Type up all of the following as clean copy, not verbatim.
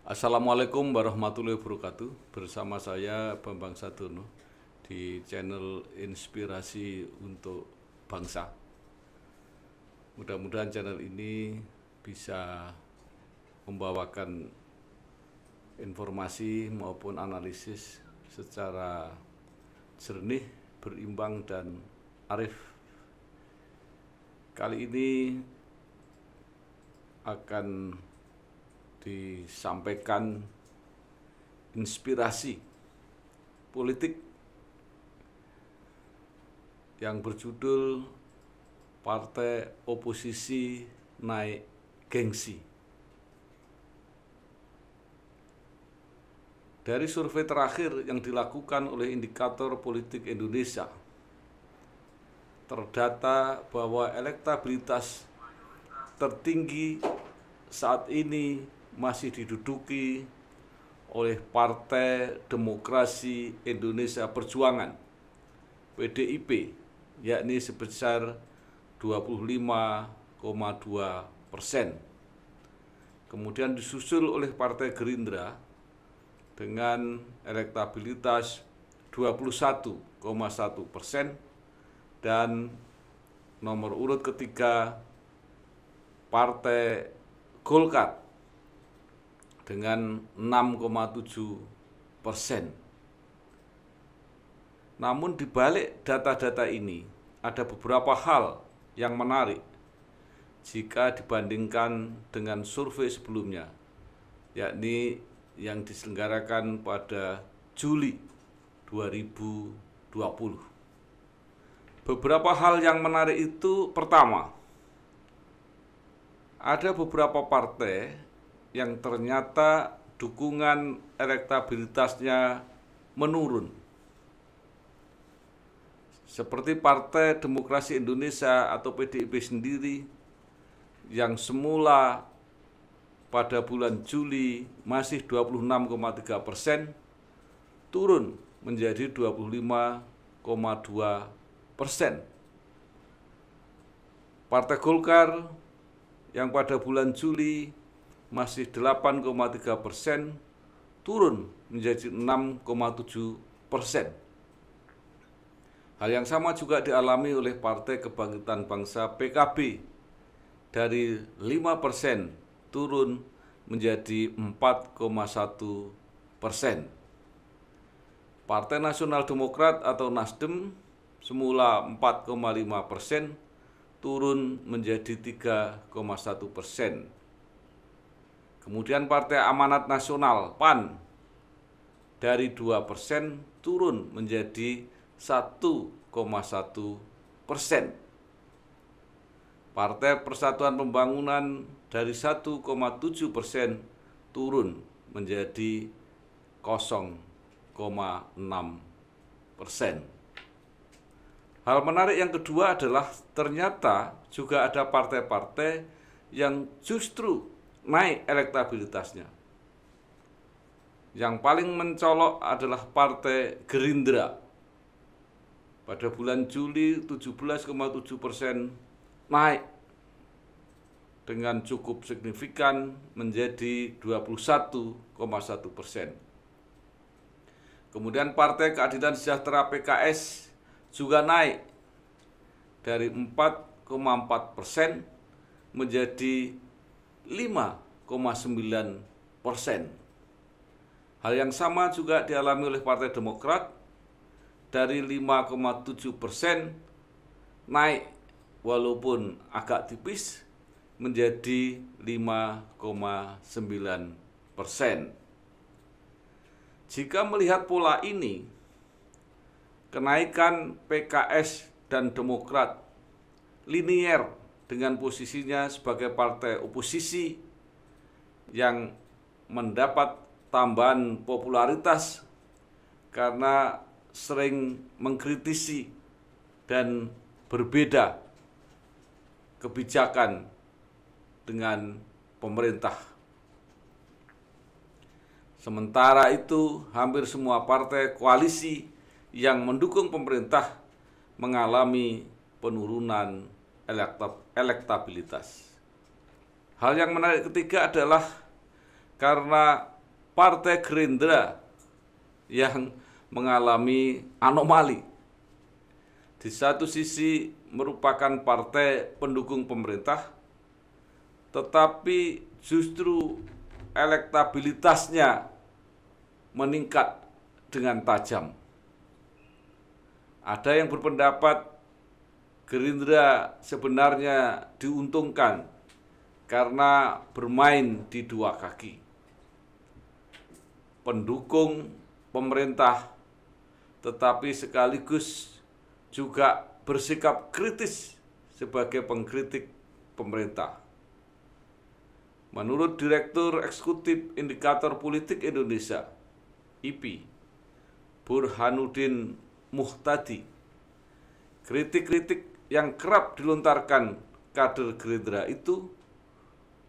Assalamualaikum warahmatullahi wabarakatuh. Bersama saya Bambang Sadono di channel Inspirasi untuk Bangsa. Mudah-mudahan channel ini bisa membawakan informasi maupun analisis secara jernih, berimbang, dan arif. Kali ini akan disampaikan inspirasi politik yang berjudul Partai Oposisi Naik Gengsi. Dari survei terakhir yang dilakukan oleh Indikator Politik Indonesia, terdata bahwa elektabilitas tertinggi saat ini masih diduduki oleh Partai Demokrasi Indonesia Perjuangan (PDIP), yakni sebesar 25,2%. Kemudian disusul oleh Partai Gerindra dengan elektabilitas 21,1%, dan nomor urut ketiga Partai Golkar dengan 6,7%. Namun di balik data-data ini ada beberapa hal yang menarik jika dibandingkan dengan survei sebelumnya, yakni yang diselenggarakan pada Juli 2020. Beberapa hal yang menarik itu, pertama, ada beberapa partai yang ternyata dukungan elektabilitasnya menurun. Seperti Partai Demokrasi Indonesia atau PDIP sendiri yang semula pada bulan Juli masih 26,3%, turun menjadi 25,2%. Partai Golkar yang pada bulan Juli masih 8,3%, turun menjadi 6,7%. Hal yang sama juga dialami oleh Partai Kebangkitan Bangsa (PKB), dari 5% turun menjadi 4,1%. Partai Nasional Demokrat atau Nasdem semula 4,5%, turun menjadi 3,1%. Kemudian Partai Amanat Nasional (PAN) dari 2% turun menjadi 1,1%. Partai Persatuan Pembangunan dari 1,7% turun menjadi 0,6%. Hal menarik yang kedua adalah ternyata juga ada partai-partai yang justru naik elektabilitasnya. Yang paling mencolok adalah Partai Gerindra. Pada bulan Juli 17,7%, naik dengan cukup signifikan menjadi 21,1%. Kemudian Partai Keadilan Sejahtera (PKS) juga naik dari 4,4% menjadi 5,9%. Hal yang sama juga dialami oleh Partai Demokrat, dari 5,7% naik walaupun agak tipis menjadi 5,9%. Jika melihat pola ini, kenaikan PKS dan Demokrat linier dengan posisinya sebagai partai oposisi yang mendapat tambahan popularitas karena sering mengkritisi dan berbeda kebijakan dengan pemerintah. Sementara itu, hampir semua partai koalisi yang mendukung pemerintah mengalami penurunan elektabilitas. Hal yang menarik ketiga adalah karena Partai Gerindra yang mengalami anomali. Di satu sisi merupakan partai pendukung pemerintah, tetapi justru elektabilitasnya meningkat dengan tajam. Ada yang berpendapat Gerindra sebenarnya diuntungkan karena bermain di dua kaki. Pendukung pemerintah tetapi sekaligus juga bersikap kritis sebagai pengkritik pemerintah. Menurut Direktur Eksekutif Indikator Politik Indonesia, IPI, Burhanuddin Muhtadi, kritik-kritik yang kerap dilontarkan kader Gerindra itu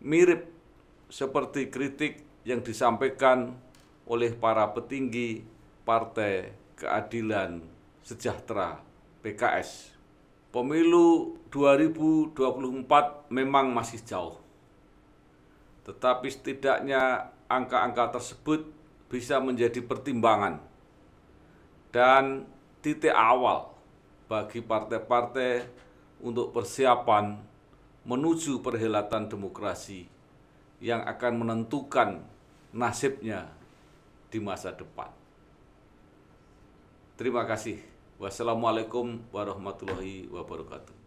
mirip seperti kritik yang disampaikan oleh para petinggi Partai Keadilan Sejahtera PKS. Pemilu 2024 memang masih jauh, tetapi setidaknya angka-angka tersebut bisa menjadi pertimbangan dan titik awal bagi partai-partai untuk persiapan menuju perhelatan demokrasi yang akan menentukan nasibnya di masa depan. Terima kasih. Wassalamualaikum warahmatullahi wabarakatuh.